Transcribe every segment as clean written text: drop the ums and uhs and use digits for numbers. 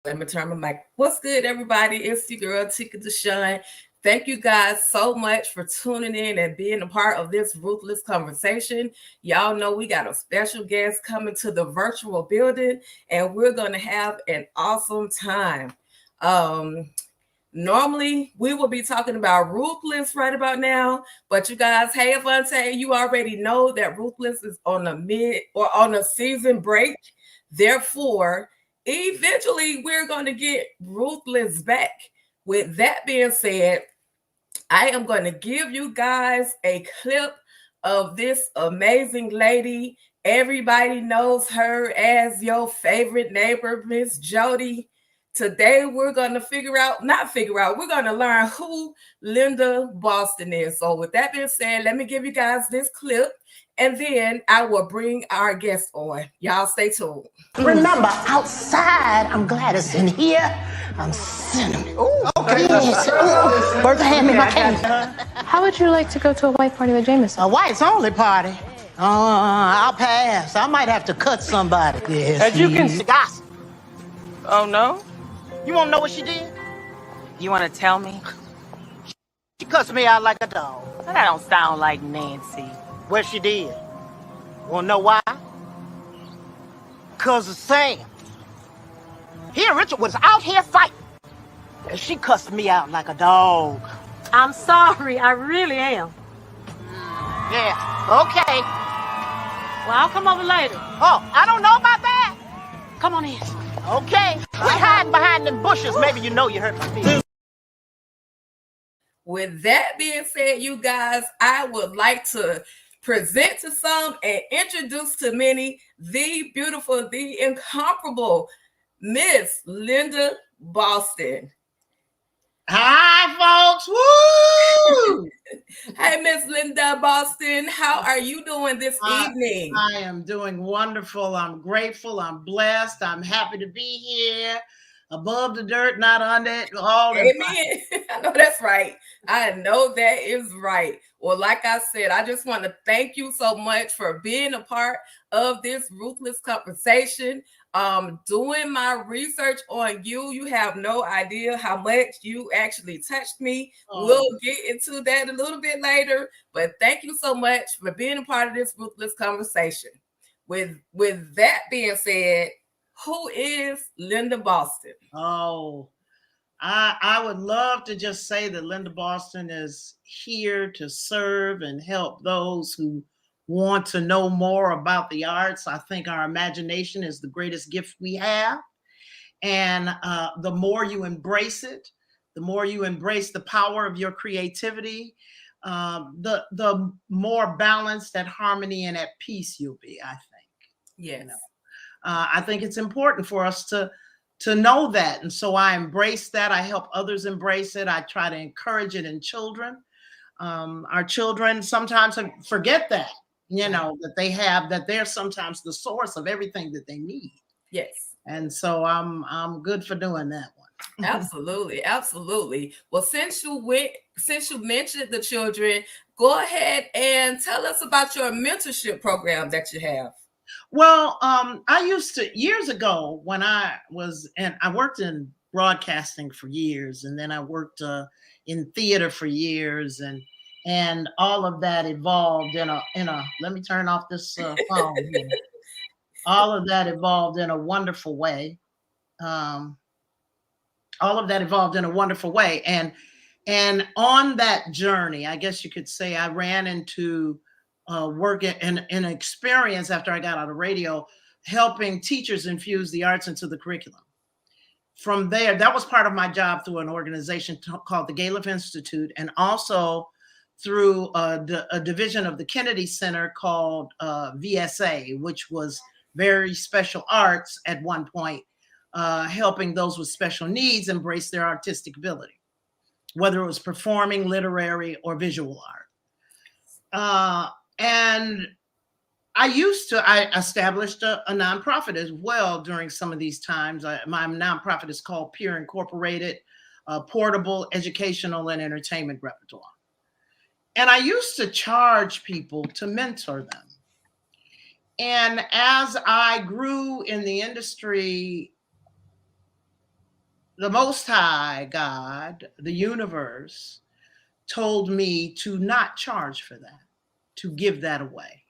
Let me turn my mic. What's good, everybody? It's your girl, Tika Deshawn. Thank you guys so much for tuning in and being a part of this ruthless conversation. Y'all know we got a special guest coming to the virtual building, and we're going to have an awesome time. Um, Normally, we will be talking about Ruthless right about now, but you guys, hey, Avante, you already know that Ruthless is on a mid or on a season break. Therefore, eventually, we're going to get Ruthless back. With that being said, I am going to give you guys a clip of this amazing lady. Everybody knows her as your favorite neighbor, Ms.Jody. Today, we're going to we're going to learn who Linda Boston is. So, with that being said, let me give you guys this clip and then I will bring our guest on. Y'all stay tuned. Remember, outside, I'm Gladys. In here, I'm Cinnamon. Oh, okay. Yes. Bertha, hand me my candy. How would you like to go to a white party with Jameson? A whites only party? I'll pass. I might have to cut somebody. Yes, As you can see. gossip. Oh, no? You want to know what she did? You want to tell me? She cussed me out like a dog. That don't sound like Nancy. Well, she did. Want to know why? Because of Sam. He and Richard was out here fighting. And she cussed me out like a dog. I'm sorry, I really am. Yeah, okay. Well, I'll come over later. Oh, I don't know about that. Come on in. Okay. Quit hiding behind them bushes. Maybe you know you hurt my feelings. With that being said, you guys, I would like to present to some and introduce to many the beautiful, the incomparable Miss Linda Boston. Hi, folks. Woo! Hey, Miss Linda Boston, how are you doing this evening? I am doing wonderful. I'm grateful. I'm blessed. I'm happy to be here. Above the dirt, not under it. All Amen. I know that's right. I know that is right. Well, like I said, I just want to thank you so much for being a part of this ruthless conversation. Doing my research on you, you have no idea how much you actually touched me. We'll get into that a little bit later, but thank you so much for being a part of this ruthless conversation. With that being said, who is Linda Boston? Oh, I would love to just say that Linda Boston is here to serve and help those who want to know more about the arts. I think our imagination is the greatest gift we have. And the more you embrace it, the more you embrace the power of your creativity, the more balanced, at harmony, and at peace you'll be, I think. Yes. You know? I think it's important for us to know that. And so I embrace that. I help others embrace it. I try to encourage it in children. Our children sometimes forget that, that they have, that they're sometimes the source of everything that they need. Yes. And so I'm good for doing that one. Absolutely. Absolutely. Well, since you mentioned the children, go ahead and tell us about your mentorship program that you have. Well, I used to, years ago when I worked in broadcasting for years, and then I worked in theater for years, and all of that evolved in a let me turn off this phone here. All of that evolved in a wonderful way. And on that journey, I guess you could say, I ran into work in an experience after I got out of radio, helping teachers infuse the arts into the curriculum. From there, that was part of my job through an organization called the Gallup Institute, and also through a division of the Kennedy Center called VSA, which was Very Special Arts at one point, helping those with special needs embrace their artistic ability, whether it was performing, literary, or visual art. And I established a nonprofit as well during some of these times. My nonprofit is called Peer Incorporated, Portable Educational and Entertainment Repertoire. And I used to charge people to mentor them. And as I grew in the industry, the Most High God, the universe, told me to not charge for that, to give that away.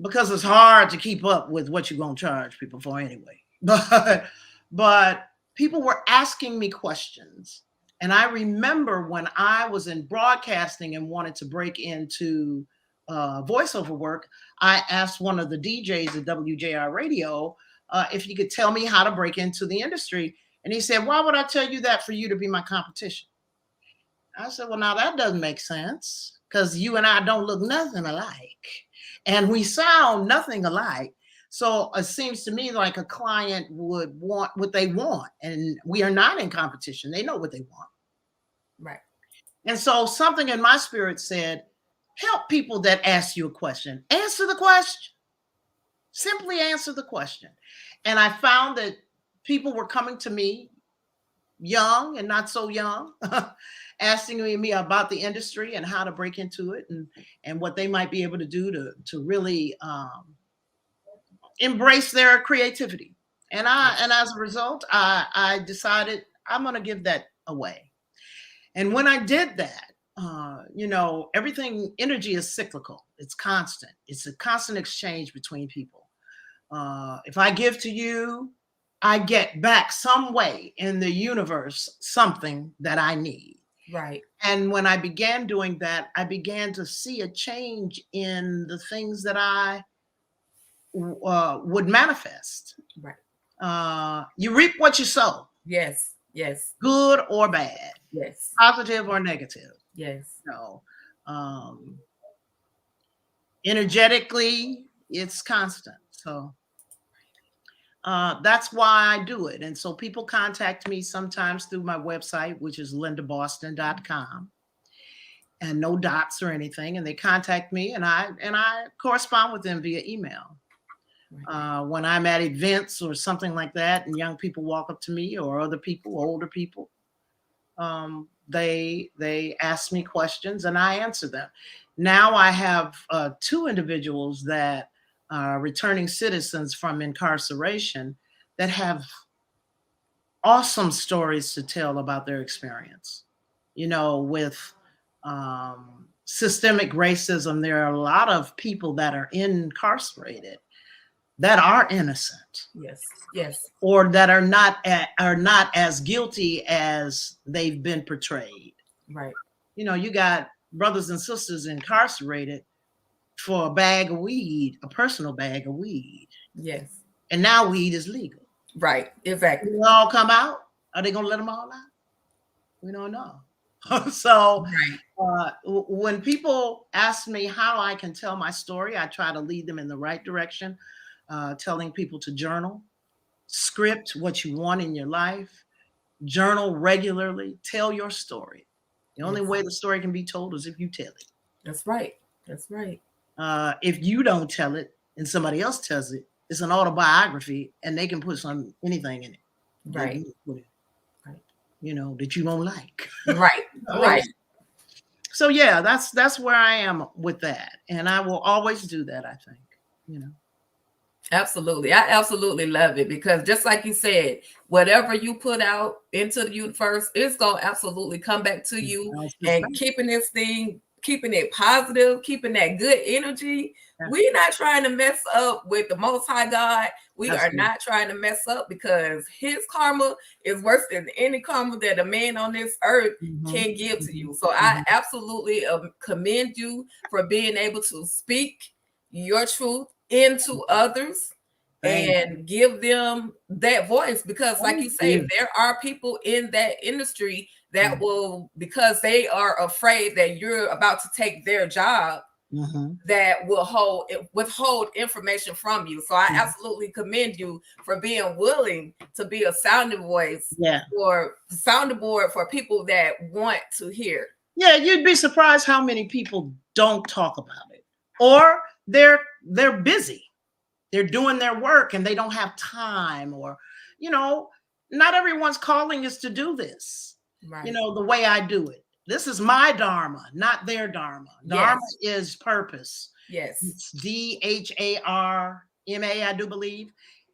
Because it's hard to keep up with what you're going to charge people for anyway. But people were asking me questions. And I remember when I was in broadcasting and wanted to break into voiceover work, I asked one of the DJs at WJR Radio if he could tell me how to break into the industry. And he said, "Why would I tell you that for you to be my competition?" I said, "Well, now that doesn't make sense because you and I don't look nothing alike and we sound nothing alike. So it seems to me like a client would want what they want, and we are not in competition. They know what they want." Right. And so something in my spirit said, help people that ask you a question. Answer the question. Simply answer the question. And I found that people were coming to me, young and not so young, asking me about the industry and how to break into it, and what they might be able to do to really embrace their creativity. And as a result, I decided I'm going to give that away. And when I did that, everything, energy is cyclical. It's constant. It's a constant exchange between people. If I give to you, I get back some way in the universe something that I need. Right. And when I began doing that, I began to see a change in the things that I would manifest. Right. You reap what you sow. Yes. Yes. Good or bad. Yes. Positive or negative. Yes. So, energetically, it's constant. So, that's why I do it. And so people contact me sometimes through my website, which is lindaboston.com, and no dots or anything. And they contact me, and I correspond with them via email. When I'm at events or something like that, and young people walk up to me, or other people, older people, they ask me questions and I answer them. Now I have 2 individuals that are returning citizens from incarceration that have awesome stories to tell about their experience. With systemic racism, there are a lot of people that are incarcerated that are innocent. Yes. Yes. Or that are not as guilty as they've been portrayed. Right. You got brothers and sisters incarcerated for a bag of weed, a personal bag of weed. Yes. And now weed is legal. Right. Exactly. Will they all come out? Are they going to let them all out? We don't know. So when people ask me how I can tell my story, I try to lead them in the right direction, telling people to journal, script what you want in your life, journal regularly, tell your story. The only way the story can be told is if you tell it. That's right. That's right. If you don't tell it and somebody else tells it, it's an autobiography, and they can put anything in it. Right. That you don't like. Right. Right. So yeah, that's where I am with that. And I will always do that, I think. Absolutely. I absolutely love it, because just like you said, whatever you put out into the universe, it's going to absolutely come back to you. And keeping it positive, keeping that good energy. We're not trying to mess up with the Most High God. We are not trying to mess up, because his karma is worse than any karma that a man on this earth can give to you. So I absolutely commend you for being able to speak your truth into others and give them that voice, because like you say, there are people in that industry that will, because they are afraid that you're about to take their job, that will withhold information from you. So I absolutely commend you for being willing to be a sounding voice or sounding board for people that want to hear. Yeah, you'd be surprised how many people don't talk about it, or they're busy. They're doing their work and they don't have time, or, not everyone's calling is to do this. Right. The way I do it. This is my dharma, not their dharma. Dharma is purpose. Yes. It's DHARMA, I do believe.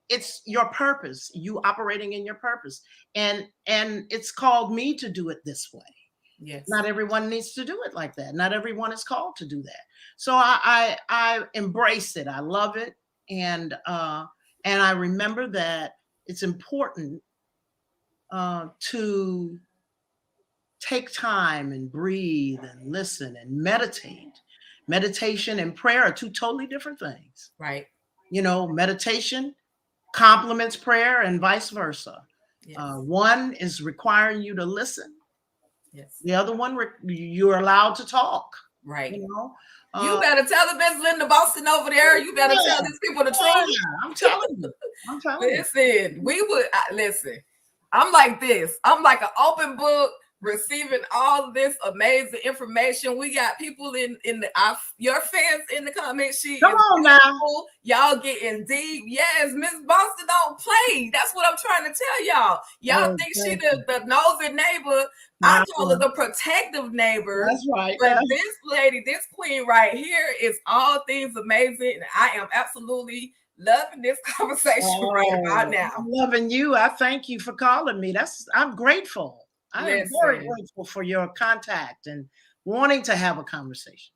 it's your purpose, you operating in your purpose. And it's called me to do it this way. Yes. Not everyone needs to do it like that. Not everyone is called to do that. So I embrace it. I love it. And I remember that it's important to take time and breathe and listen and meditate. Meditation and prayer are two totally different things. Right. You know, meditation complements prayer and vice versa. Yes. One is requiring you to listen. Yes. The other one, you're allowed to talk. Right. You know, you better tell the Miss Linda Boston over there. You better tell these people the truth. I'm telling you. I'm telling you. Listen, listen. I'm like this. I'm like an open book, receiving all of this amazing information. We got people in your fans in the comment sheet. Come on now. Y'all getting deep. Yes, Miss Boston don't play. That's what I'm trying to tell y'all. Y'all think she the nosy neighbor. I call her the protective neighbor. That's right. But this lady, this queen right here is all things amazing. And I am absolutely loving this conversation right about now. I'm loving you. I thank you for calling me. I'm grateful. I am very grateful for your contact and wanting to have a conversation.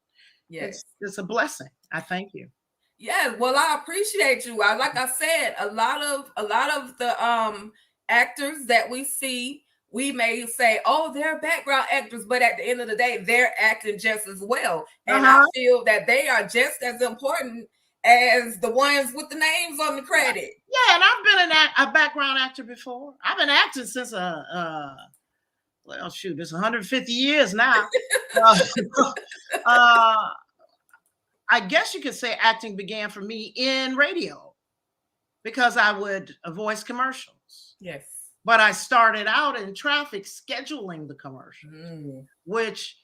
Yes. It's a blessing. I thank you. Yeah, well, I appreciate you. Like I said, a lot of the actors that we see, we may say, oh, they're background actors, but at the end of the day, they're acting just as well. And I feel that they are just as important as the ones with the names on the credit. Yeah, and I've been a background actor before. I've been acting since well, shoot, it's 150 years now. I guess you could say acting began for me in radio because I would voice commercials. Yes. But I started out in traffic scheduling the commercials, which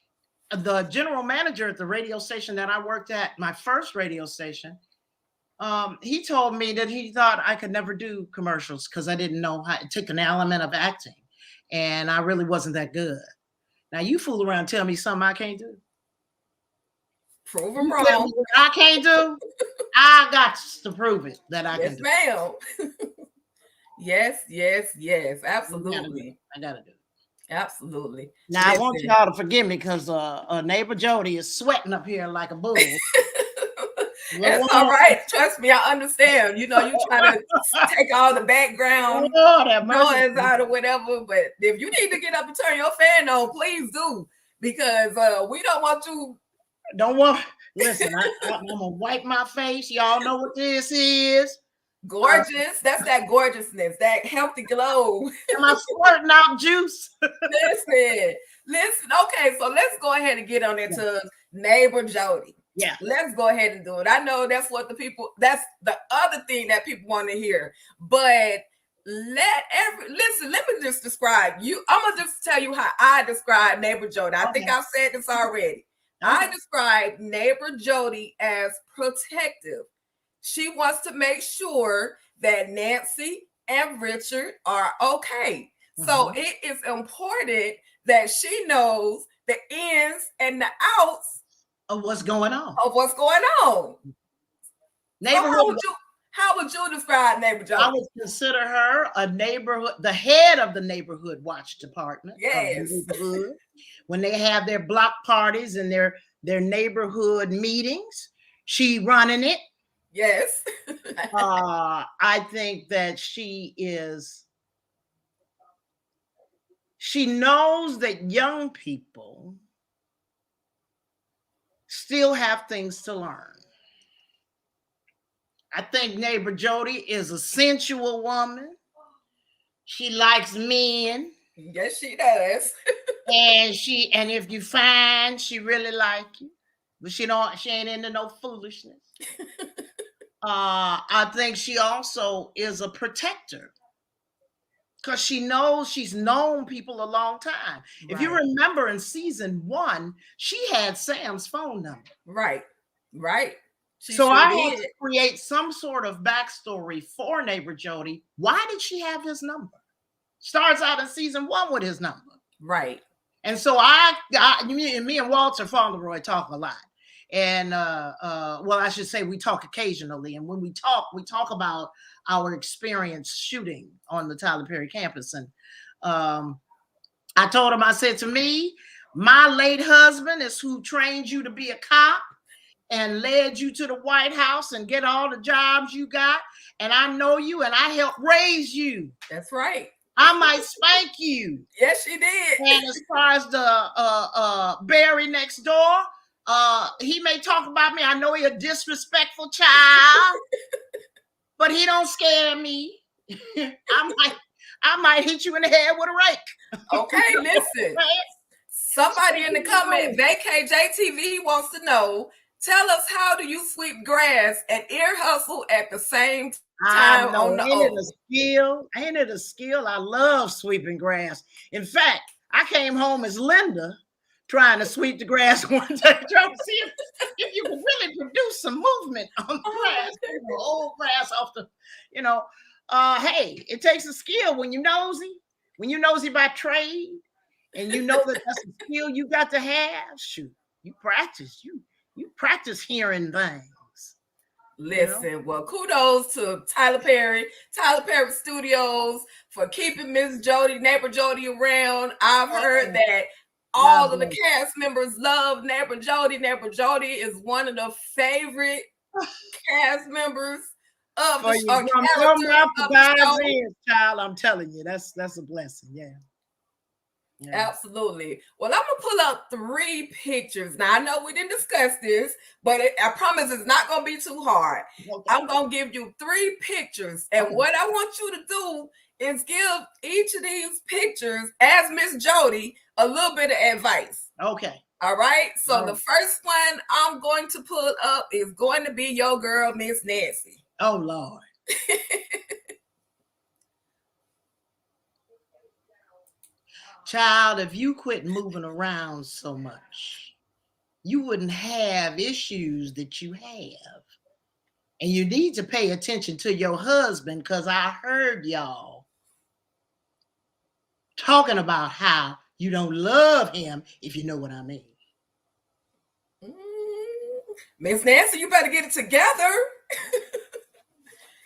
the general manager at the radio station that I worked at, my first radio station, he told me that he thought I could never do commercials because I didn't know how it took an element of acting. And I really wasn't that good. Now you fool around and tell me something I can't do. Prove them wrong. I can't do. I got to prove it that I can do. Ma'am. Yes. Absolutely. I gotta do it. Absolutely. Now I want y'all to forgive me because neighbor Jody is sweating up here like a bull. That's all right. Trust me, I understand. You know, you try to take all the background noise out or whatever. But if you need to get up and turn your fan on, please do. Because we don't want you. Listen, I'm gonna wipe my face. Y'all know what this is. Gorgeous. That's that gorgeousness, that healthy glow. Am I squirting out juice? Listen. Okay, so let's go ahead and get on into neighbor Jody. Yeah. Let's go ahead and do it. I know that's the other thing that people want to hear. But let me just describe you. I'm gonna just tell you how I describe neighbor Jody. I think I've said this already. I describe neighbor Jody as protective. She wants to make sure that Nancy and Richard are okay. So it is important that she knows the ins and the outs of what's going on. Neighborhood. So how would you describe neighbor Jody? I would consider her a neighborhood, the head of the neighborhood watch department. Yes. When they have their block parties and their neighborhood meetings, she running it. Yes. I think that she knows that young people still have things to learn. I think neighbor Jody is a sensual woman. She likes men. Yes, she does. and if you find she really like you, but she ain't into no foolishness. I think she also is a protector because she knows she's known people a long time. Right. If you remember in season 1, she had Sam's phone number. Right. So I had to create some sort of backstory for neighbor Jody. Why did she have his number? Starts out in season 1 with his number. Right. And so me and Walter Fauntleroy talk a lot. And well, I should say we talk occasionally. And when we talk about our experience shooting on the Tyler Perry campus. And I told him, I said, to me, my late husband is who trained you to be a cop and led you to the White House and get all the jobs you got. And I know you and I helped raise you. That's right. I might spank you. Yes, she did. And as far as the Barry next door, he may talk about me. I know he a disrespectful child, but he don't scare me. I might hit you in the head with a rake. Okay, listen. Somebody in the comment, VKJTV wants to know, tell us, how do you sweep grass and ear hustle at the same time on the Ain't it a skill? I love sweeping grass. In fact, I came home as Linda trying to sweep the grass one day, trying to see if you could really produce some movement on the grass, old grass off the, hey, it takes a skill when you're nosy by trade, and you know that that's a skill you got to have. Shoot, you practice hearing things. Listen, well, kudos to Tyler Perry Studios for keeping Ms.Jody, Neighbor Jody around. I've heard that all of the cast members love Neighbor Jody. Neighbor Jody is one of the favorite cast members of the show. Child, I'm telling you, that's a blessing. Yeah. Absolutely. Well, I'm gonna pull up 3 pictures. Now, I know we didn't discuss this, but I promise it's not gonna be too hard. Okay. I'm gonna give you 3 pictures, and what I want you to do is give each of these pictures, as Ms.Jody, a little bit of advice. Okay. All right. So the first one I'm going to pull up is going to be your girl, Miss Nancy. Oh, Lord. Child, if you quit moving around so much, you wouldn't have issues that you have. And you need to pay attention to your husband, because I heard y'all talking about how you don't love him, if you know what I mean. Miss Nancy, you better get it together.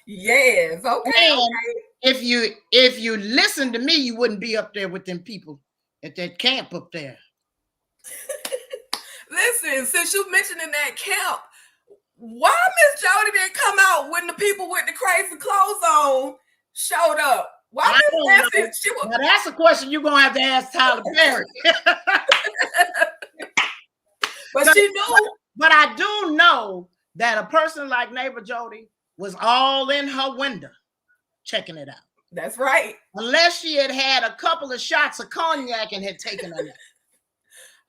Yes. Okay. And if you listen to me, you wouldn't be up there with them people at that camp up there. Listen, since you mentioned in that camp, why Ms.Jody didn't come out when the people with the crazy clothes on showed up? Why Miss Nancy? Now that's a question you're gonna have to ask Tyler Perry. But she knew. But I do know that a person like Neighbor Jody was all in her window checking it out. That's right. Unless she had a couple of shots of cognac and had taken a nap.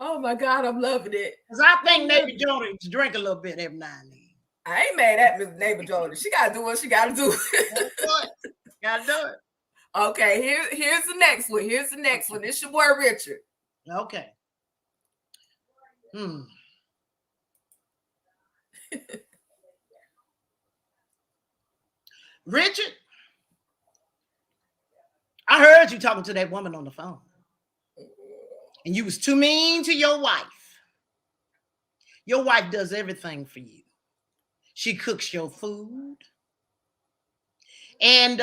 Oh my God, I'm loving it. Because I think Neighbor Jody drink a little bit every now and then. I ain't mad at Miss Neighbor Jody. She gotta do what she gotta do. Gotta do it. Okay, here's the next one. Here's the next one. It's your boy Richard. Okay. Richard, I heard you talking to that woman on the phone, and you was too mean to your wife. Your wife does everything for you. She cooks your food. And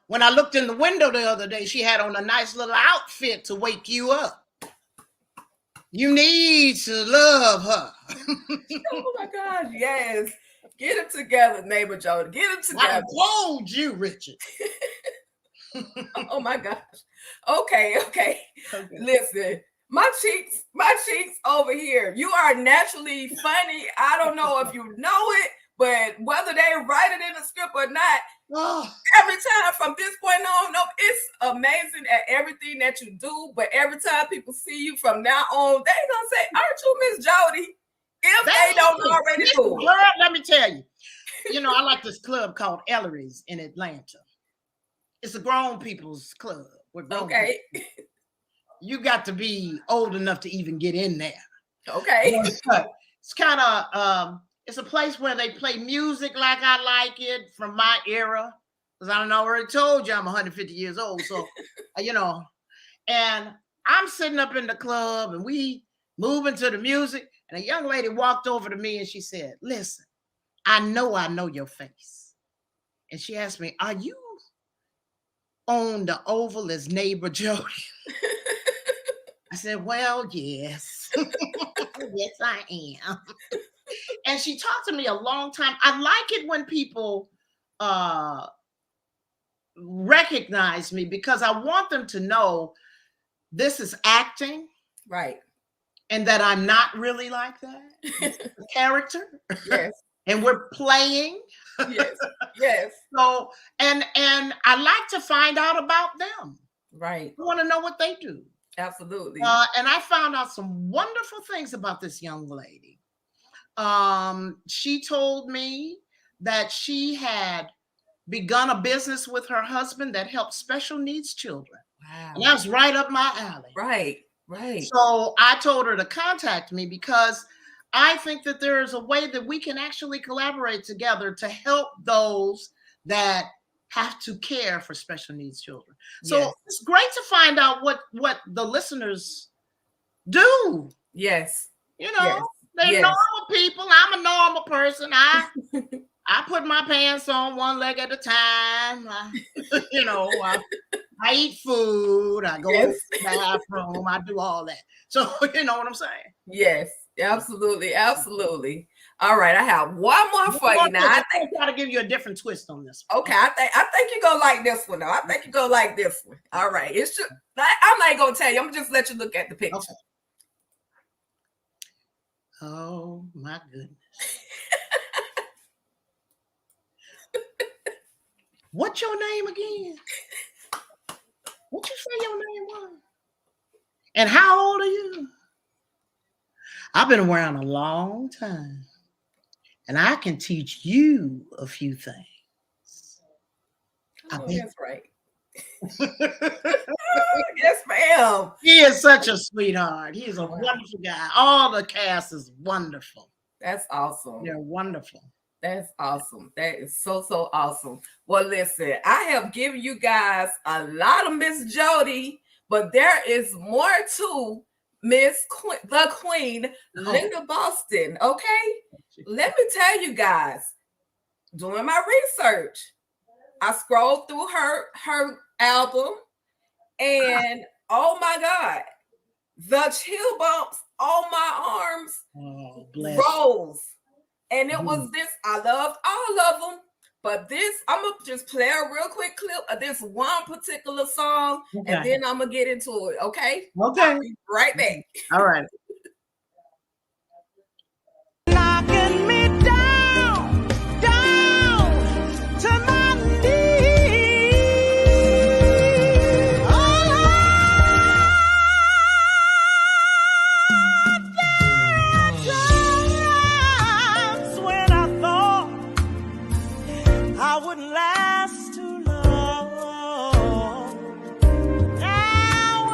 when I looked in the window the other day, she had on a nice little outfit to wake you up. You need to love her. Oh my gosh, yes. Get it together, Neighbor Jody. Get it together. I told you, Richard. Oh my gosh. Okay. Listen, my cheeks over here. You are naturally funny. I don't know if you know it, but whether they write it in the script or not, every time from this point on, no, it's amazing at everything that you do. But every time people see you from now on, they gonna say, "Aren't you Ms.Jody?" If they don't already do it. Girl, let me tell you. I like this club called Ellery's in Atlanta. It's a grown people's club. Okay. You got to be old enough to even get in there. Okay. It's kind of it's a place where they play music like I like it from my era. Because I already told you I'm 150 years old. So, and I'm sitting up in the club and we moving to the music. And a young lady walked over to me and she said, listen, I know your face. And she asked me, are you on the Oval as neighbor Jody? I said, well, yes. Yes, I am. And she talked to me a long time. I like it when people recognize me because I want them to know this is acting. Right. And that I'm not really like that. It's a character. Yes. And we're playing. Yes. Yes. So, and I like to find out about them. Right. I want to know what they do. Absolutely. And I found out some wonderful things about this young lady. She told me that she had begun a business with her husband that helped special needs children. Wow. And that was right up my alley. Right. Right. So I told her to contact me because I think that there is a way that we can actually collaborate together to help those that have to care for special needs children. So yes. It's great to find out what the listeners do. Yes. You know, yes. they're yes. normal people. I'm a normal person. I put my pants on one leg at a time. I eat food. I go to the bathroom. I do all that. So you know what I'm saying? Yes, absolutely, absolutely. All right, I have one more for you now. I think I got to give you a different twist on this one. Okay, I think you're gonna like this one. Though. I think you're gonna like this one. All right, it's just I'm not gonna tell you. I'm gonna just let you look at the picture. Okay. Oh my goodness. What's your name again? What you say your name was? And how old are you? I've been around a long time. And I can teach you a few things. Oh, that's right. Yes, ma'am. He is such a sweetheart. He is a wonderful guy. All the cast is wonderful. That's awesome. They're wonderful. That's awesome. That is so awesome. Well, listen, I have given you guys a lot of Ms.Jody, but there is more to the Queen, Linda Boston. Okay, let me tell you guys. Doing my research, I scrolled through her album, and oh my God, the chill bumps on my arms rose. And it was this, I loved all of them, but this, I'm going to just play a real quick clip of this one particular song, and then I'm going to get into it, okay? Okay. I'll be right back. All right. Knocking me down to my knees. When I thought I wouldn't last too long. Now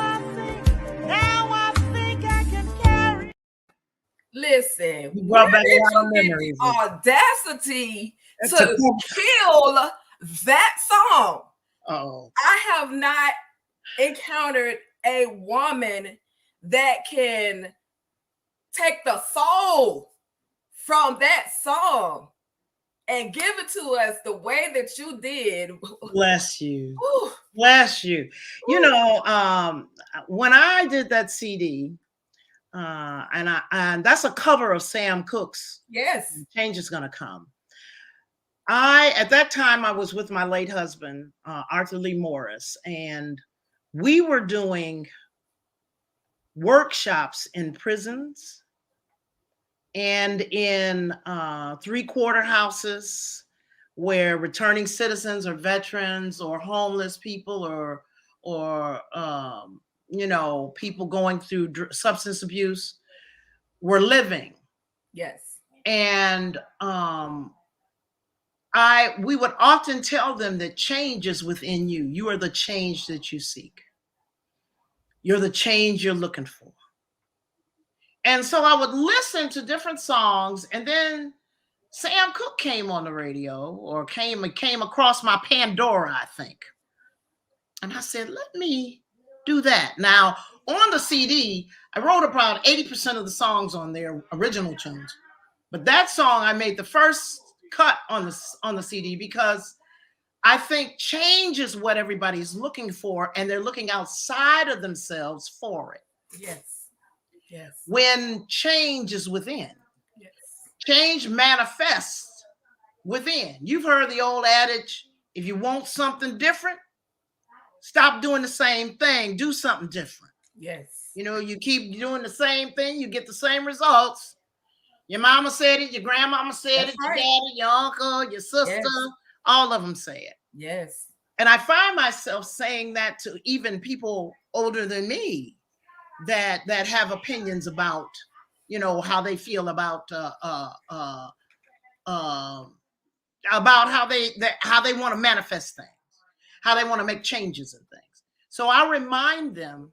I think I can carry. Listen, where did you get the audacity to kill that song? Oh, I have not encountered a woman that can take the soul from that song and give it to us the way that you did. Bless you. Ooh. Bless you. Ooh. You know, when I did that CD, and that's a cover of Sam Cooke's. Yes. Change is Gonna Come. At that time, I was with my late husband, Arthur Lee Morris, and we were doing workshops in prisons and in three-quarter houses where returning citizens or veterans or homeless people or you know, people going through substance abuse were living. Yes. And we would often tell them that change is within you. You are the change that you seek. You're the change you're looking for. And so I would listen to different songs, and then Sam Cooke came on the radio, or came across my Pandora, I think. And I said, let me do that. Now, on the CD, I wrote about 80% of the songs on their original tunes. But that song I made the first cut on the CD because I think change is what everybody's looking for, and they're looking outside of themselves for it. Yes. Yes. When change is within. Yes. Change manifests within. You've heard the old adage, if you want something different, stop doing the same thing, do something different. Yes. You know, you keep doing the same thing, you get the same results. Your mama said it, your grandmama said That's it, right. your daddy, your uncle, your sister, Yes. all of them say it. Yes. And I find myself saying that to even people older than me that have opinions about, you know, how they feel about how they want to manifest things, how they want to make changes and things. So I remind them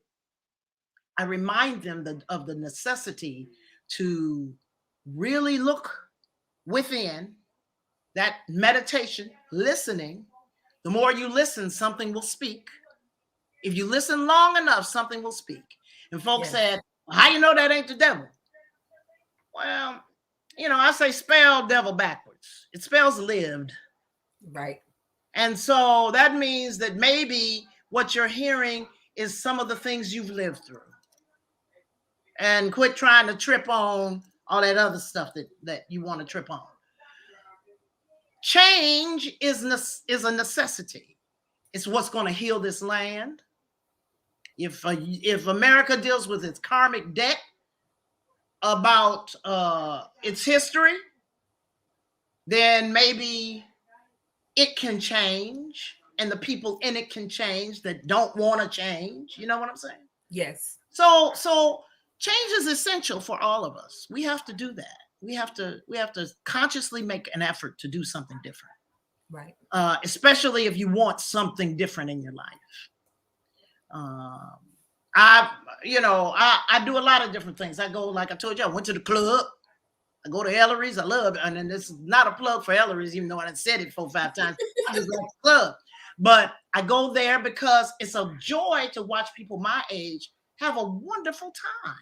of the necessity to really look within. That meditation, listening. The more you listen, something will speak. If you listen long enough, something will speak. And folks said, well, how you know that ain't the devil? Well, you know, I say spell devil backwards. It spells lived. Right. And so that means that maybe what you're hearing is some of the things you've lived through. And quit trying to trip on all that other stuff that you want to trip on. Change is a necessity. It's what's going to heal this land. If America deals with its karmic debt about its history, then maybe it can change, and the people in it can change that don't want to change. You know what I'm saying? Yes. So change is essential for all of us. We have to do that. We have to consciously make an effort to do something different. Right. Especially if you want something different in your life. I do a lot of different things. I go, like I told you, I went to the club. I go to Ellery's. I love it. And then this is not a plug for Ellery's, even though I said it 4 or 5 times. I just like the club. But I go there because it's a joy to watch people my age have a wonderful time.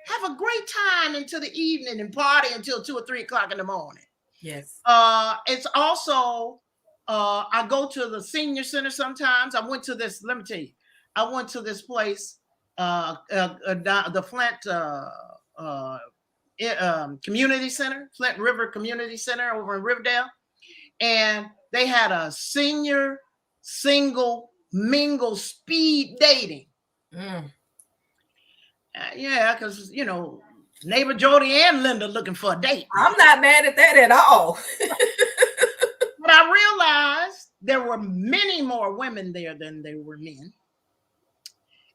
Have a great time into the evening and party until 2 or 3 o'clock in the morning. Yes. It's also, I go to the senior center sometimes. I went to this, let me tell you, I went to this place, the Flint Community Center, Flint River Community Center over in Riverdale. And they had a senior single mingle speed dating. Yeah, because, you know, neighbor Jody and Linda looking for a date. I'm not mad at that at all. But I realized there were many more women there than there were men.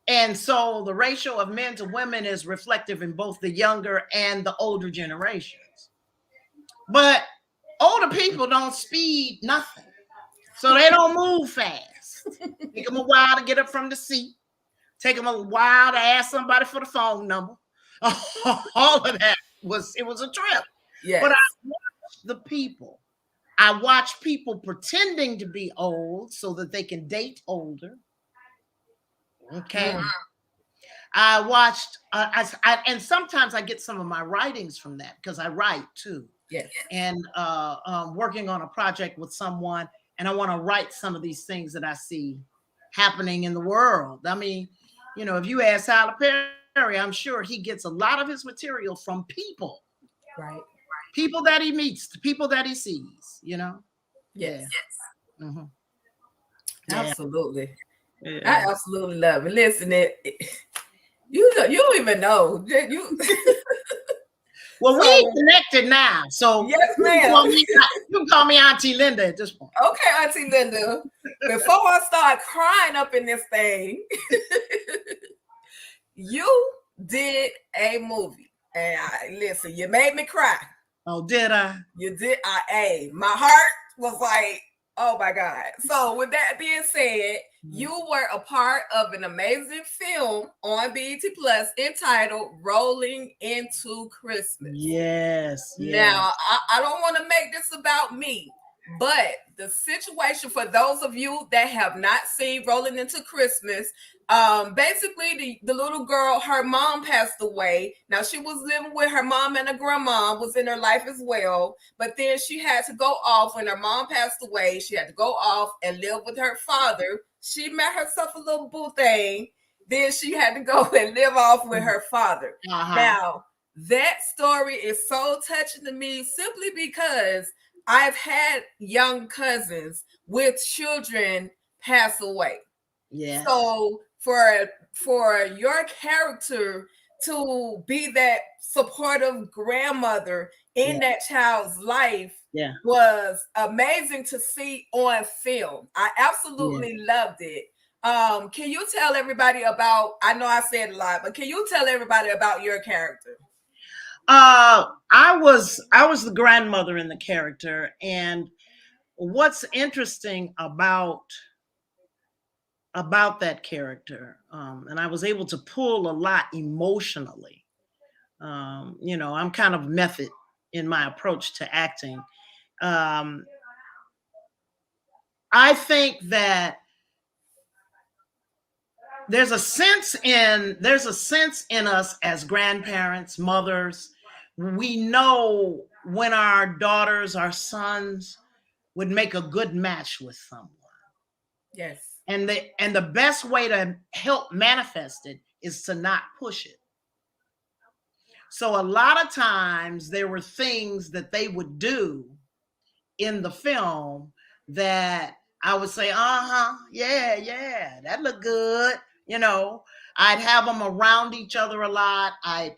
And so the ratio of men to women is reflective in both the younger and the older generations. But older people don't speed nothing. So they don't move fast. Take them a while to get up from the seat. Take them a while to ask somebody for the phone number. All of that was a trip. Yes. But I watched the people. I watch people pretending to be old so that they can date older. Okay. I watched, and sometimes I get some of my writings from that because I write too. Yes. And working on a project with someone, and I want to write some of these things that I see happening in the world. I mean, you know, if you ask Tyler Perry, I'm sure he gets a lot of his material from people. Right. People that he meets, the people that he sees, you know? Yes. Yeah. Mm-hmm. Absolutely. Yeah. I absolutely love it. Listen, you don't even know. Well, we connected now. So yes, ma'am. You can call me Auntie Linda at this point. Okay, Auntie Linda. Before I start crying up in this thing, you did a movie. And listen, you made me cry. Oh, did I? You did. My heart was like, oh my God. So with that being said, you were a part of an amazing film on BET Plus entitled Rolling Into Christmas. Yes. Now, I don't want to make this about me, But the situation, for those of you that have not seen Rolling Into Christmas, basically the little girl, her mom passed away. Now she was living with her mom, and her grandma was in her life as well. But then she had to go off when her mom passed away. She had to go off and live with her father. She met herself a little boo thing. Then she had to go and live off with her father. Now, that story is so touching to me simply because I've had young cousins with children pass away. Yeah. So for your character to be that supportive grandmother in that child's life was amazing to see on film. I absolutely loved it. Can you tell everybody about, I know I said a lot, but can you tell everybody about your character? I was the grandmother in the character, and what's interesting about that character, and I was able to pull a lot emotionally. You know, I'm kind of method in my approach to acting. I think that there's a sense in us as grandparents, mothers. We know when our daughters, our sons would make a good match with someone. Yes. And the best way to help manifest it is to not push it. So a lot of times there were things that they would do in the film that I would say, yeah, that looked good. You know, I'd have them around each other a lot. I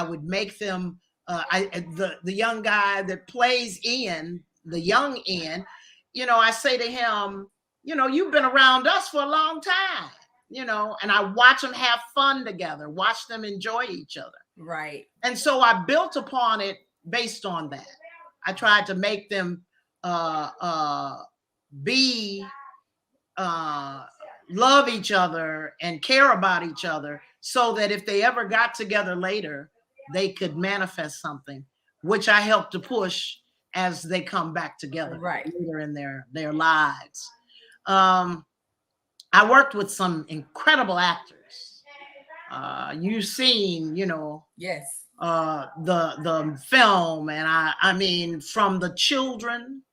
would make them. The young guy that plays Ian, the young Ian, you know, I say to him, you know, you've been around us for a long time, you know, and I watch them have fun together, watch them enjoy each other. Right. And so I built upon it based on that. I tried to make them love each other and care about each other, so that if they ever got together later, they could manifest something, which I helped to push as they come back together later in their lives. I worked with some incredible actors. You've seen, you know, the film, and I mean, from the children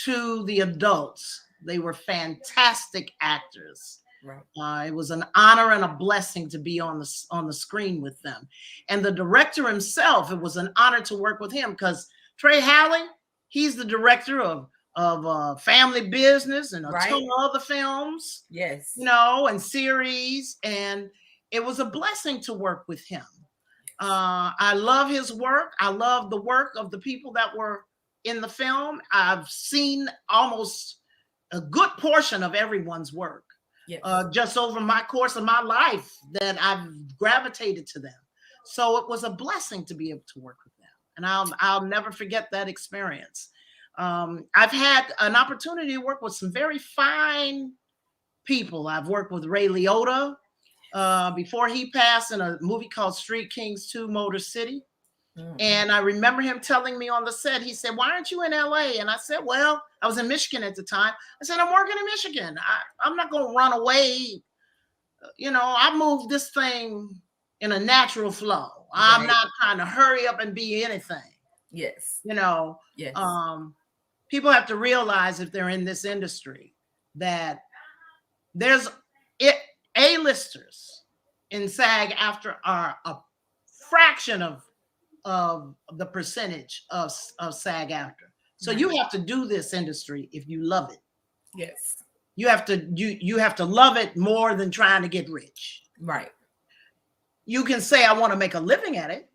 to the adults, they were fantastic actors. Right. It was an honor and a blessing to be on the screen with them, and the director himself. It was an honor to work with him, because Trey Halley, he's the director of Family Business and a ton of other films. Yes, you know, and series, and it was a blessing to work with him. I love his work. I love the work of the people that were in the film. I've seen almost a good portion of everyone's work. Yes. Just over my course of my life, that I've gravitated to them. So it was a blessing to be able to work with them, and I'll never forget that experience. I've had an opportunity to work with some very fine people. I've worked with Ray Liotta before he passed, in a movie called Street Kings 2 Motor City. And I remember him telling me on the set, he said, "Why aren't you in LA?" And I said, "Well, I was in Michigan at the time." I said, "I'm working in Michigan. I'm not going to run away. You know, I moved this thing in a natural flow. I'm not trying to hurry up and be anything." Yes. You know, people have to realize, if they're in this industry, that there's A-listers in SAG after are a fraction of the percentage of SAG after. So you have to do this industry if you love it. Yes. You have to love it more than trying to get rich. Right. You can say, I want to make a living at it,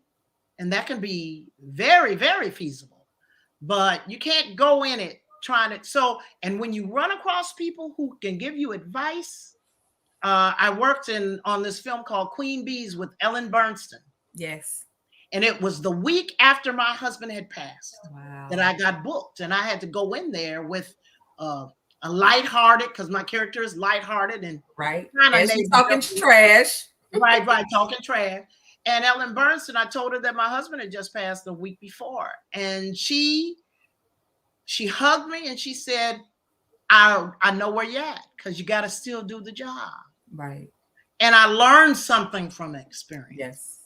and that can be very, very feasible. But you can't go in it trying to. So, and when you run across people who can give you advice, I worked on this film called Queen Bees with Ellen Burstyn. Yes. And it was the week after my husband had passed that I got booked. And I had to go in there with a lighthearted, because my character is lighthearted and and she's talking trash. Right, talking trash. And Ellen Burstyn, I told her that my husband had just passed the week before. And she She hugged me and she said, I know where you're at, because you got to still do the job. Right. And I learned something from experience. Yes.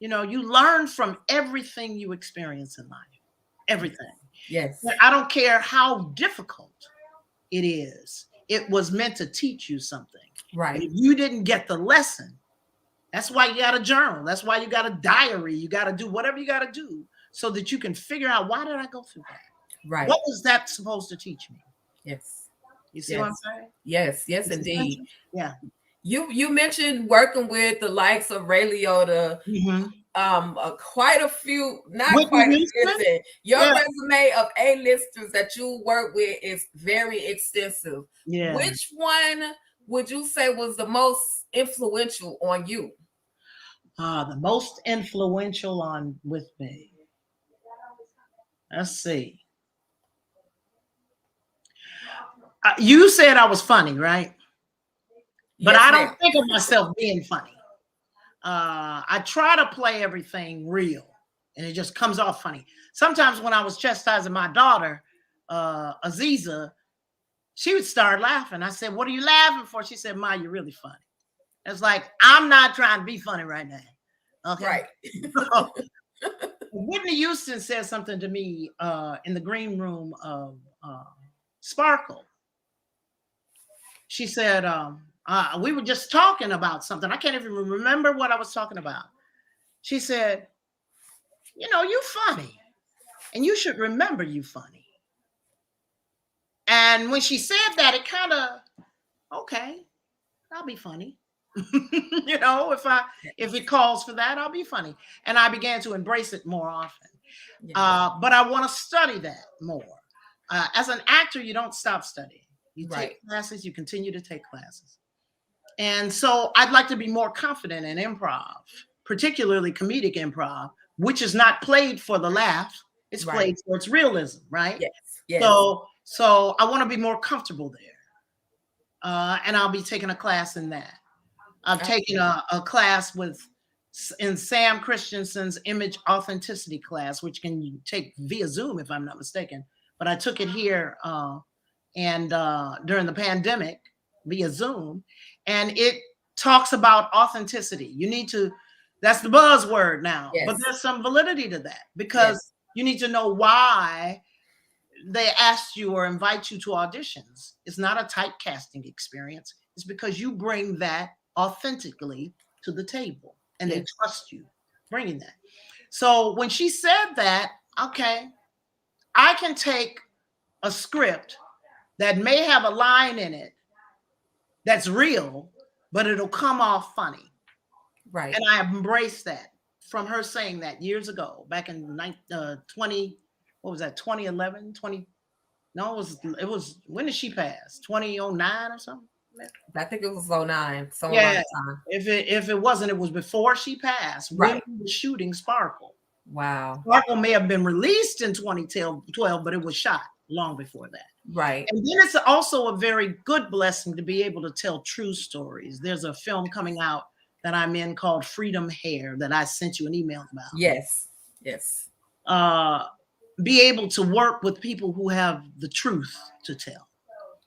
You know, you learn from everything you experience in life. Everything. Yes. I don't care how difficult it is. It was meant to teach you something. Right. And if you didn't get the lesson, that's why you got a journal. That's why you got a diary. You got to do whatever you got to do so that you can figure out, why did I go through that? Right. What was that supposed to teach me? Yes. You see what I'm saying? Yes. Yes, indeed. Yeah. You mentioned working with the likes of Ray Liotta. Quite a few, not Whitney quite a Houston? few. Your resume of A-listers that you work with is very extensive. Yeah. Which one would you say was the most influential on you? The most influential with me. Let's see. You said I was funny, right? But Yes, I ma'am. don't think of myself being funny. I try to play everything real, and it just comes off funny. Sometimes when I was chastising my daughter, Aziza, she would start laughing. I said, "What are you laughing for?" She said, "Ma, you're really funny." It's like, I'm not trying to be funny right now. Okay. Right. Whitney Houston said something to me in the green room of Sparkle. She said, we were just talking about something. I can't even remember what I was talking about. She said, "You know, you funny, and you should remember you funny." And when she said that, it kind of, okay, I'll be funny. You know, if it calls for that, I'll be funny. And I began to embrace it more often. But I want to study that more. As an actor, you don't stop studying. You take classes, you continue to take classes. And so I'd like to be more confident in improv, particularly comedic improv, which is not played for the laugh. It's played for its realism, right? Yes. Yes. So I want to be more comfortable there. And I'll be taking a class in that. I've taken a class in Sam Christensen's image authenticity class, which can you take via Zoom, if I'm not mistaken. But I took it here and during the pandemic via Zoom, and it talks about authenticity. You need to, that's the buzzword now, but there's some validity to that, because you need to know why they asked you or invite you to auditions. It's not a typecasting experience. It's because you bring that authentically to the table, and they trust you bringing that. So when she said that, okay, I can take a script that may have a line in it that's real, but it'll come off funny. Right. And I embraced that from her saying that years ago, back in 2011, 20. No, it was, when did she pass? 2009 or something? I think it was 09. Yeah. If it wasn't, it was before she passed. When we were shooting Sparkle. Wow. Sparkle may have been released in 2012, but it was shot long before that. Right. And then it's also a very good blessing to be able to tell true stories. There's a film coming out that I'm in called Freedom Hair that I sent you an email about. Yes. Yes. Be able to work with people who have the truth to tell.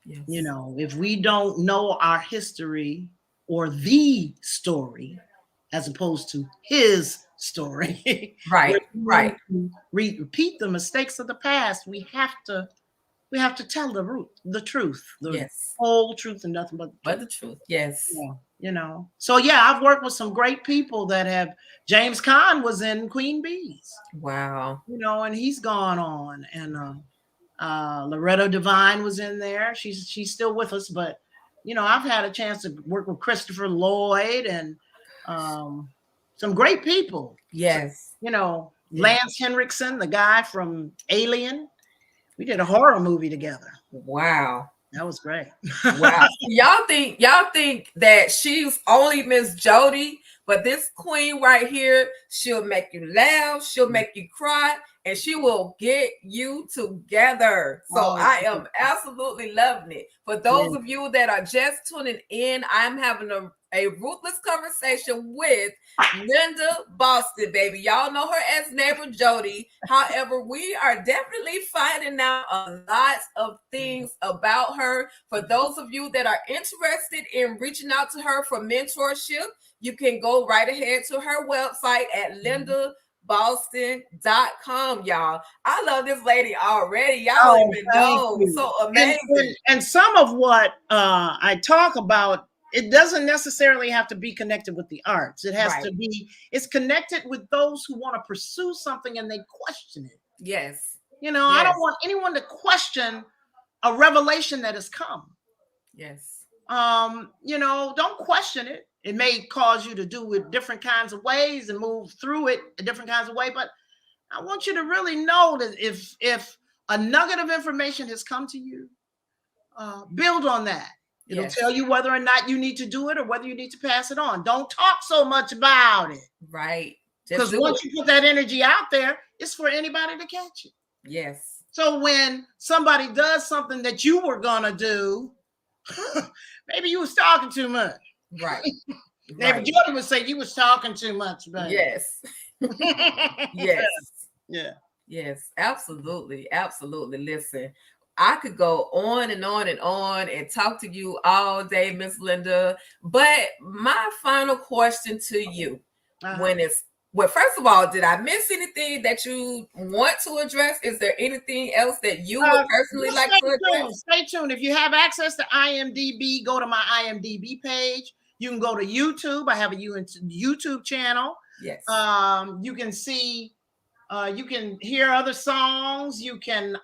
Yes. You know, if we don't know our history or the story, as opposed to his story, right. Repeat the mistakes of the past. We have to tell the truth, the whole truth, and nothing but the truth. Yes. Yeah, you know. So yeah, I've worked with some great people that have. James Caan was in Queen Bees. Wow. You know, and he's gone on, and Loretta Devine was in there. She's still with us, but you know, I've had a chance to work with Christopher Lloyd and some great people. Yes. So, you know, Lance Henriksen, the guy from Alien. We did a horror movie together. Wow. That was great. Wow. Y'all think that she's only Ms.Jody, but this queen right here, she'll make you laugh, she'll make you cry, and she will get you together. So I am absolutely loving it. For those of you that are just tuning in, I'm having a ruthless conversation with Linda Boston, baby. Y'all know her as neighbor Jody. However, we are definitely finding out a lot of things about her. For those of you that are interested in reaching out to her for mentorship, you can go right ahead to her website at lindaboston.com, y'all. I love this lady already. Y'all don't even know. You. So amazing. And some of what I talk about, it doesn't necessarily have to be connected with the arts. It has to be, it's connected with those who want to pursue something and they question it. Yes. You know, I don't want anyone to question a revelation that has come. Yes. You know, don't question it. It may cause you to do it different kinds of ways and move through it a different kinds of way, but I want you to really know that if a nugget of information has come to you, build on that. It'll tell you whether or not you need to do it or whether you need to pass it on. Don't talk so much about it. Right. Because once you put that energy out there, it's for anybody to catch it. Yes. So when somebody does something that you were going to do, maybe you was talking too much. Right. Neighbor Jody would say you was talking too much, baby. Yes. Yes. Yeah. Yes, absolutely. Absolutely. Listen, I could go on and on and on and talk to you all day, Miss Linda. But my final question to you, well, first of all, did I miss anything that you want to address? Is there anything else that you would personally like to address? Stay tuned. If you have access to IMDb, go to my IMDb page. You can go to YouTube. I have a YouTube channel. Yes. You can see, you can hear other songs. You can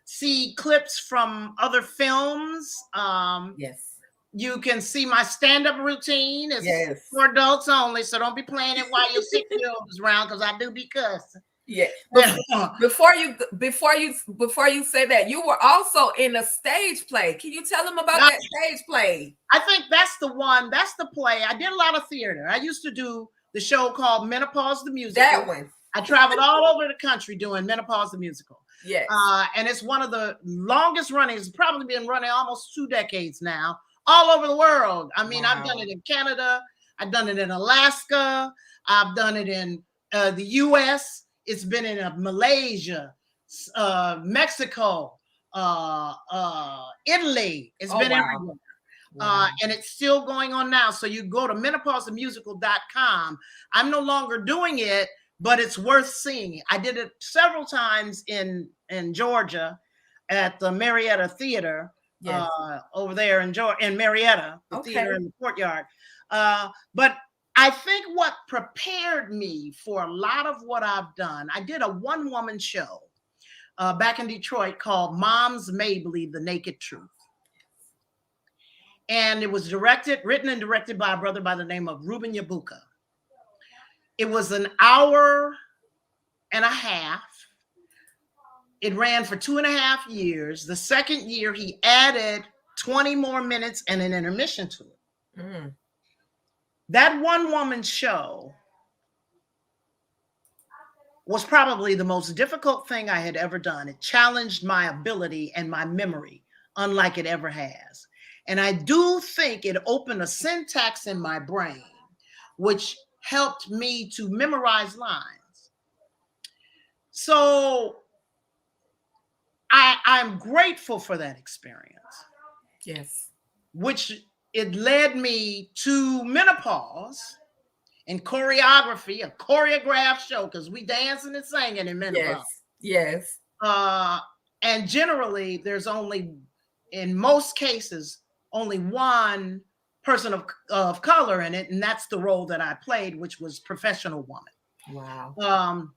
see clips from other films. Yes. You can see my stand-up routine. It's for adults only, so don't be playing it while your 6-year-old is around, because I do be cussing. Yeah. Before you say that, you were also in a stage play. Can you tell them about that stage play? I think that's the one. That's the play. I did a lot of theater. I used to do the show called Menopause the Musical. That one. I traveled all over the country doing Menopause the Musical. Yes. And it's one of the longest running. It's probably been running almost 2 decades now, all over the world. I mean, I've done it in Canada. I've done it in Alaska. I've done it in the U.S. It's been in Malaysia, Mexico, Italy. It's been everywhere. And it's still going on now. So you go to menopausethemusical.com. I'm no longer doing it, but it's worth seeing. I did it several times in Georgia at the Marietta Theater. Yes. Over there in Marietta, the theater in the courtyard. But I think what prepared me for a lot of what I've done, I did a one-woman show back in Detroit called Moms May Believe the Naked Truth. And it was written and directed by a brother by the name of Ruben Yabuka. It was an hour and a half. It ran for 2.5 years. The second year, he added 20 more minutes and an intermission to it. Mm. That one-woman show was probably the most difficult thing I had ever done. It challenged my ability and my memory, unlike it ever has. And I do think it opened a syntax in my brain, which helped me to memorize lines. So I'm grateful for that experience. Yes. Which it led me to menopause and choreography, a choreographed show, because we dancing and singing in menopause. Yes. And generally, there's only, in most cases, only one person of color in it, and that's the role that I played, which was professional woman. Wow.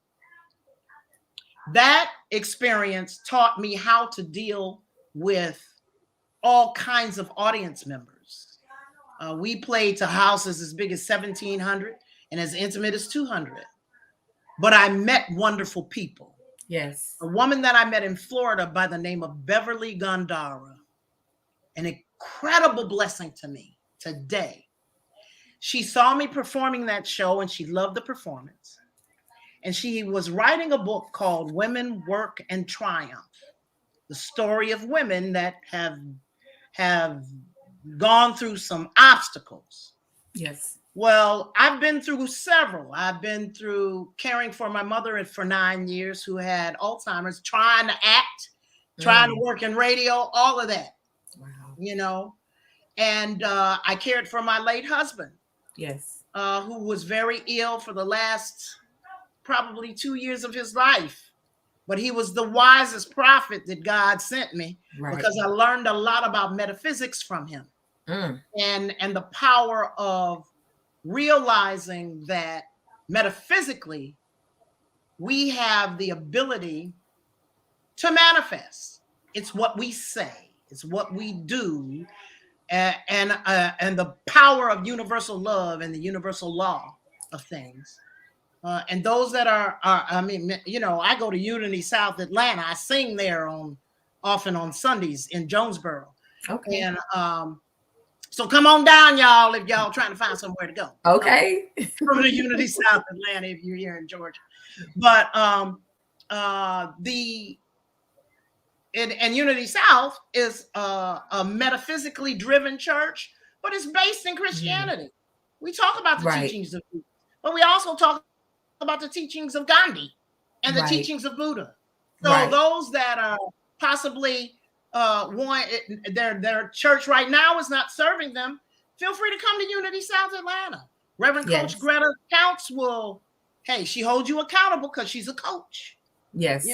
That experience taught me how to deal with all kinds of audience members. We played to houses as big as 1,700 and as intimate as 200. But I met wonderful people. Yes. A woman that I met in Florida by the name of Beverly Gondara, an incredible blessing to me today. She saw me performing that show and she loved the performance. And she was writing a book called Women, Work, and Triumph, the story of women that have gone through some obstacles. Yes. Well, I've been through several. I've been through caring for my mother for 9 years who had Alzheimer's, trying to act, trying to work in radio, all of that. Wow. And I cared for my late husband. Yes. Who was very ill for the last probably 2 years of his life. But he was the wisest prophet that God sent me, because I learned a lot about metaphysics from him, and the power of realizing that metaphysically we have the ability to manifest. It's what we say, it's what we do, and the power of universal love and the universal law of things. And those that are, I mean, I go to Unity South Atlanta. I sing there often on Sundays in Jonesboro. Okay. And so come on down, y'all, if y'all trying to find somewhere to go. Okay. From the Unity South Atlanta, if you're here in Georgia. But Unity South is a metaphysically driven church, but it's based in Christianity. We talk about the teachings of Jesus, but we also talk about the teachings of Gandhi and the teachings of Buddha. So those that are possibly their church right now is not serving them, feel free to come to Unity South Atlanta. Reverend Coach Greta Counts she holds you accountable because she's a coach. Yes.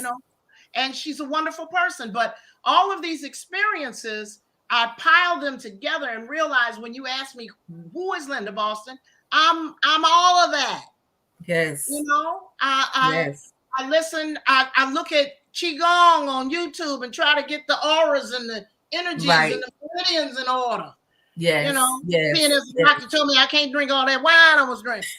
And she's a wonderful person. But all of these experiences, I piled them together and realized, when you ask me, who is Linda Boston? I'm all of that. Yes. I listen, I look at Qigong on YouTube and try to get the auras and the energies and the meridians in order. Yes. Being as the doctor told me I can't drink all that wine I was drinking.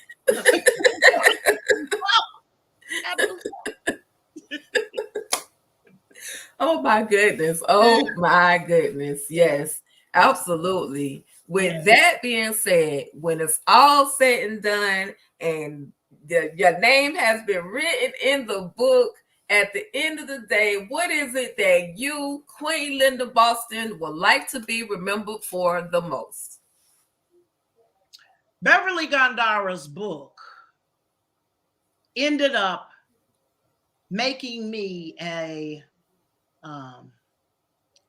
Oh my goodness. Oh my goodness. Yes, absolutely. With that being said, when it's all said and done and your name has been written in the book, at the end of the day, what is it that you, Queen Linda Boston, would like to be remembered for the most? Beverly Gandara's book ended up making me a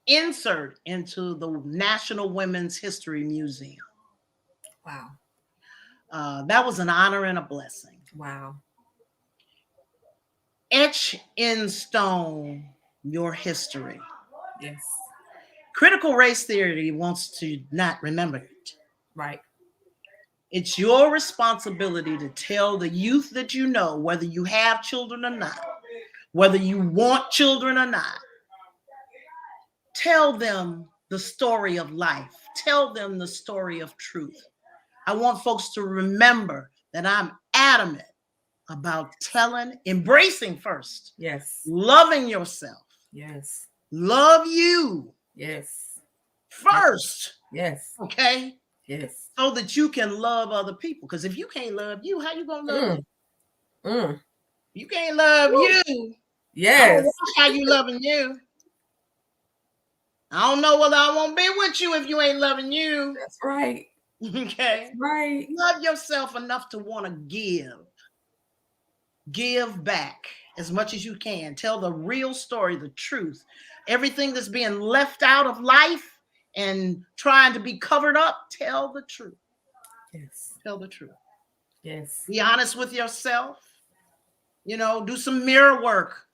insert into the National Women's History Museum. Wow. That was an honor and a blessing. Wow. Etch in stone your history. Yes. Critical race theory wants to not remember it. Right. It's your responsibility to tell the youth that you know, whether you have children or not, whether you want children or not, tell them the story of life. Tell them the story of truth. I want folks to remember that I'm adamant about embracing first. Yes. Loving yourself. Yes. Love you. Yes. First. Yes. Okay? Yes. So that you can love other people. Because if you can't love you, how you gonna love you? You can't love you. Yes. How you loving you? I don't know whether I won't be with you if you ain't loving you. That's right. Okay. That's right. Love yourself enough to want to give. Give back as much as you can. Tell the real story, the truth. Everything that's being left out of life and trying to be covered up, tell the truth. Yes. Tell the truth. Yes. Be honest with yourself. Do some mirror work.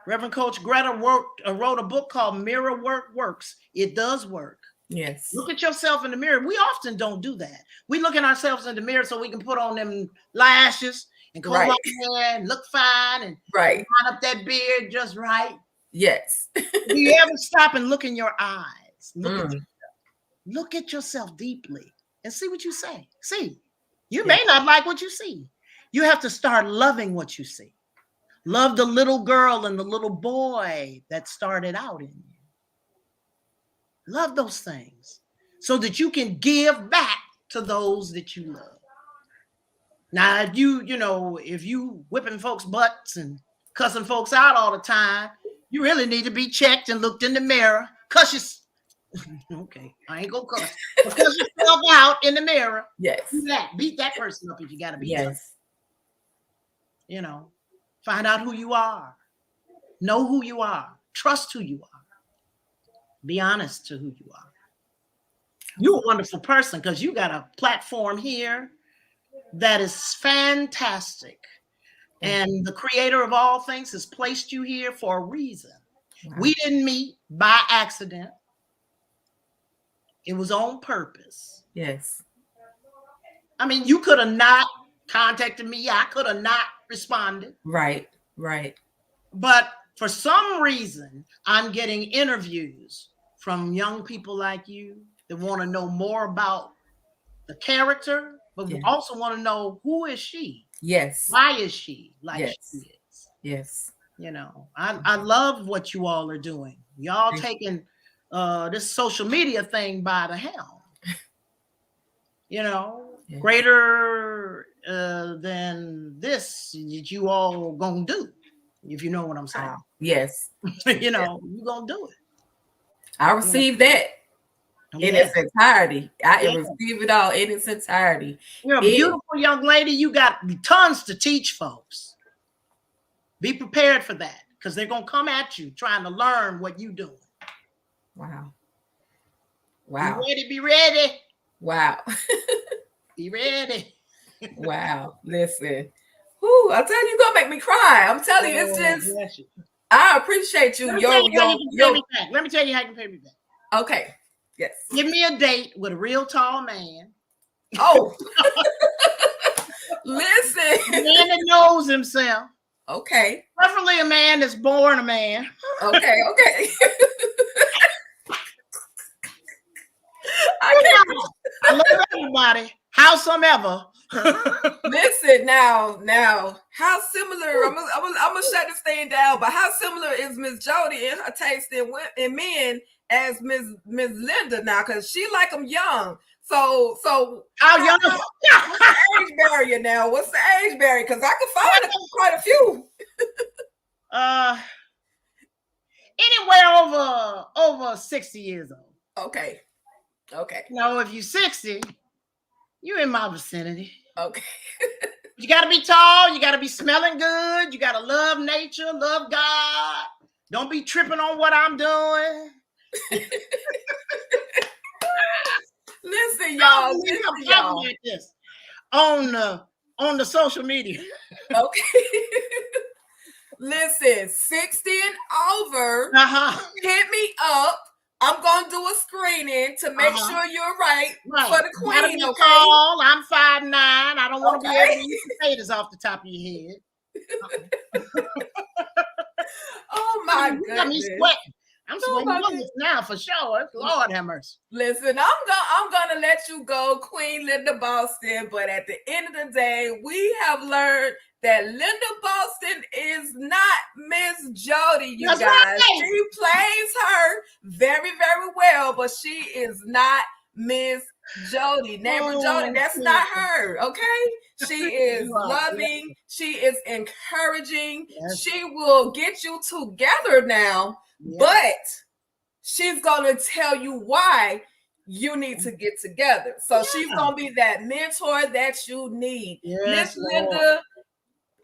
Reverend Coach Greta wrote a book called Mirror Work Works. It does work. Yes. Look at yourself in the mirror. We often don't do that. We look at ourselves in the mirror so we can put on them lashes and comb our hair and look fine and line up that beard just right. Yes. Do you ever stop and look in your eyes? Look at yourself deeply and see what you say. See, you may not like what you see. You have to start loving what you see. Love the little girl and the little boy that started out in you. Love those things so that you can give back to those that you love. Now, if you whipping folks' butts and cussing folks out all the time, you really need to be checked and looked in the mirror. Cuss Okay, I ain't gonna cuss. But cuss yourself out in the mirror. Yes. Beat that person up if you gotta beat them. Yes. You know, find out who you are. Know who you are. Trust who you are. Be honest to who you are. You're a wonderful person because you got a platform here that is fantastic. And the creator of all things has placed you here for a reason. Wow. We didn't meet by accident. It was on purpose. Yes. I mean, you could have not contacted me. I could have not responded. Right, right. But for some reason, I'm getting interviews from young people like you that want to know more about the character, but also want to know, who is she? Yes. Why is she like she is? Yes. You know, I love what you all are doing. Y'all taking this social media thing by the helm. You know, greater than this that you all gonna do, if you know what I'm saying. Yes. You know, you gonna do it. I received that in its entirety. I receive it all in its entirety. You're a beautiful young lady. You got tons to teach folks. Be prepared for that, because they're gonna come at you trying to learn what you're doing. Wow. Wow. Be ready, be ready. Wow. Be ready. Wow. Listen. Whoo, I tell you, you're gonna make me cry. I'm telling you, it's just I appreciate you. Let me tell you how you can pay me back. Okay. Yes. Give me a date with a real tall man. Oh. Listen. A man that knows himself. Okay. Preferably a man that's born a man. Okay. Okay. I love everybody. Howsoever. Listen now, how similar? I'm gonna shut this thing down. But how similar is Ms.Jody in her taste in men as Ms. Linda now? Because she like them young. So how young? What's the age barrier now? What's the age barrier? Because I can find quite a few. Anywhere over 60 years old. Okay. No, if you're 60, you're in my vicinity. Okay. You got to be tall. You got to be smelling good. You got to love nature, love God. Don't be tripping on what I'm doing. Listen, y'all. Like this on the social media. Okay. Listen, 60 and over. Hit me up. I'm gonna do a screening to make sure you're right for the queen. Okay. Tall. I'm 5'9". I don't want to be able to eat potatoes off the top of your head. Oh my goodness. I'm sweating. I'm sweating now for sure. Lord have mercy. Listen, I'm gonna let you go, Queen Linda Boston. But at the end of the day, we have learned that Linda Boston is not Ms.Jody, you guys. Right. She plays her very, very well, but she is not Ms.Jody. Neighbor Jody, that's not her, okay? She is loving. She is encouraging. Yes. She will get you together now, but she's going to tell you why you need to get together. So she's going to be that mentor that you need. Miss Linda,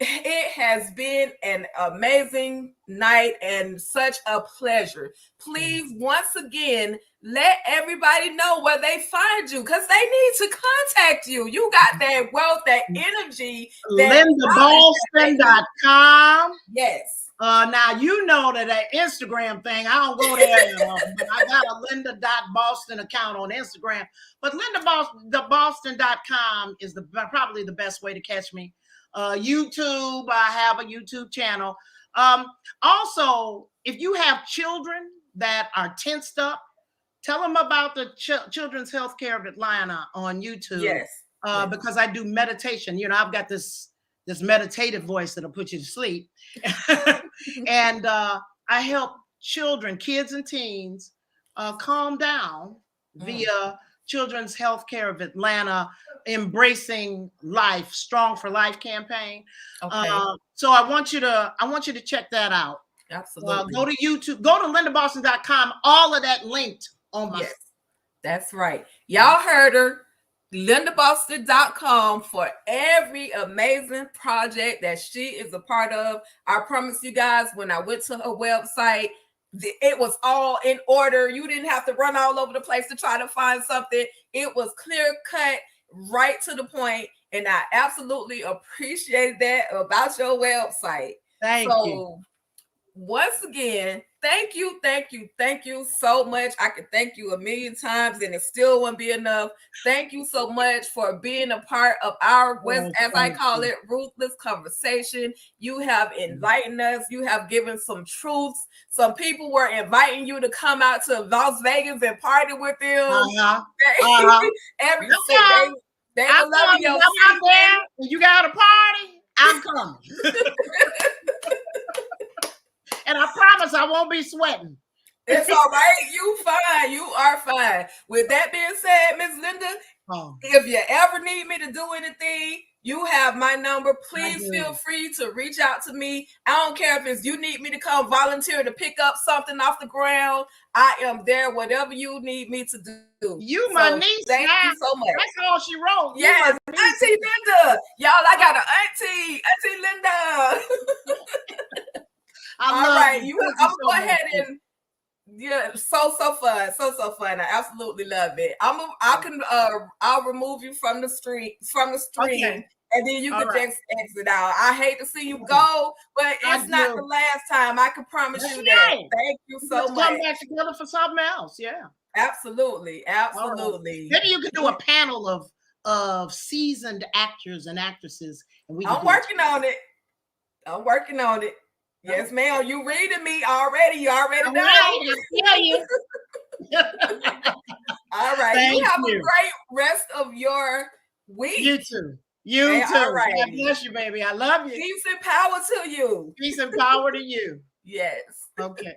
it has been an amazing night and such a pleasure. Please, once again, let everybody know where they find you, because they need to contact you. You got that wealth, that energy. LindaBoston.com. Yes. Now, you know that Instagram thing, I don't go there, but I got a Linda.Boston account on Instagram. But LindaBoston.com is probably the best way to catch me. YouTube, I have a YouTube channel. Also, if you have children that are tensed up, tell them about the Children's Healthcare of Atlanta on YouTube. Yes. Because I do meditation. You know, I've got this meditative voice that'll put you to sleep. And I help children, kids and teens calm down via Children's Healthcare of Atlanta, Embracing Life, Strong for Life campaign. Okay. So I want you to check that out. Absolutely. Go to YouTube, go to LindaBoston.com, all of that linked on my. Yes, that's right. Y'all heard her. LindaBoston.com for every amazing project that she is a part of. I promise you guys, when I went to her website, it was all in order. You didn't have to run all over the place to try to find something. It was clear cut, right to the point, and I absolutely appreciate that about your website. Thank you. Once again, thank you so much. I could thank you a million times and it still wouldn't be enough. Thank you so much for being a part of our West, as I call it, Ruthless Conversation. You have enlightened us. You have given some truths. Some people were inviting you to come out to Las Vegas and party with them. They were loving your out there. You got a party. I'm coming. And I promise I won't be sweating. It's all right. You fine. You are fine. With that being said, Miss Linda, if you ever need me to do anything, you have my number. Please feel free to reach out to me. I don't care if it's you need me to come volunteer to pick up something off the ground. I am there. Whatever you need me to do. You my niece. Thank you so much. That's all she wrote. Yes, Auntie Linda. Y'all, I got an Auntie Linda. All right, I'm go ahead and so fun. I absolutely love it. I'll remove you from the stream, okay. and then you can just exit out. I hate to see you go, but it's not the last time. I can promise you that. Thank you so much. Come back together for something else. Yeah, absolutely. Maybe you could do a panel of seasoned actors and actresses, and I'm working on it. Yes, ma'am. You reading me already. You already know. I hear you. All right. You have a great rest of your week. You too. You too. All right. God bless you, baby. I love you. Peace and power to you. Peace and power to you. Yes. Okay.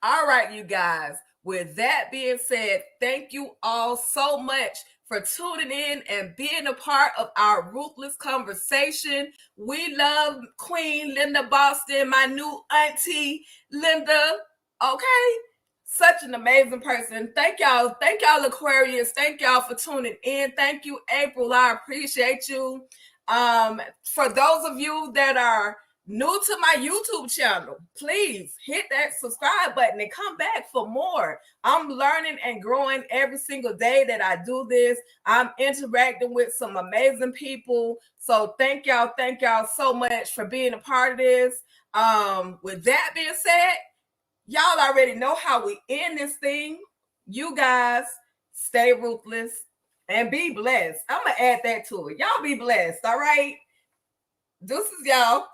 All right, you guys. With that being said, thank you all so much for tuning in and being a part of our Ruthless Conversation. We love Queen Linda Boston, my new auntie Linda. Okay, such an amazing person. Thank y'all, Aquarius. Thank y'all for tuning in. Thank you, April. I appreciate you. For those of you that are new to my YouTube channel, please hit that subscribe button and come back for more. I'm learning and growing every single day that I do this. I'm interacting with some amazing people. So thank y'all so much for being a part of this. With that being said, y'all already know how we end this thing. You guys stay ruthless and be blessed. I'm going to add that to it. Y'all be blessed, all right? Deuces, y'all.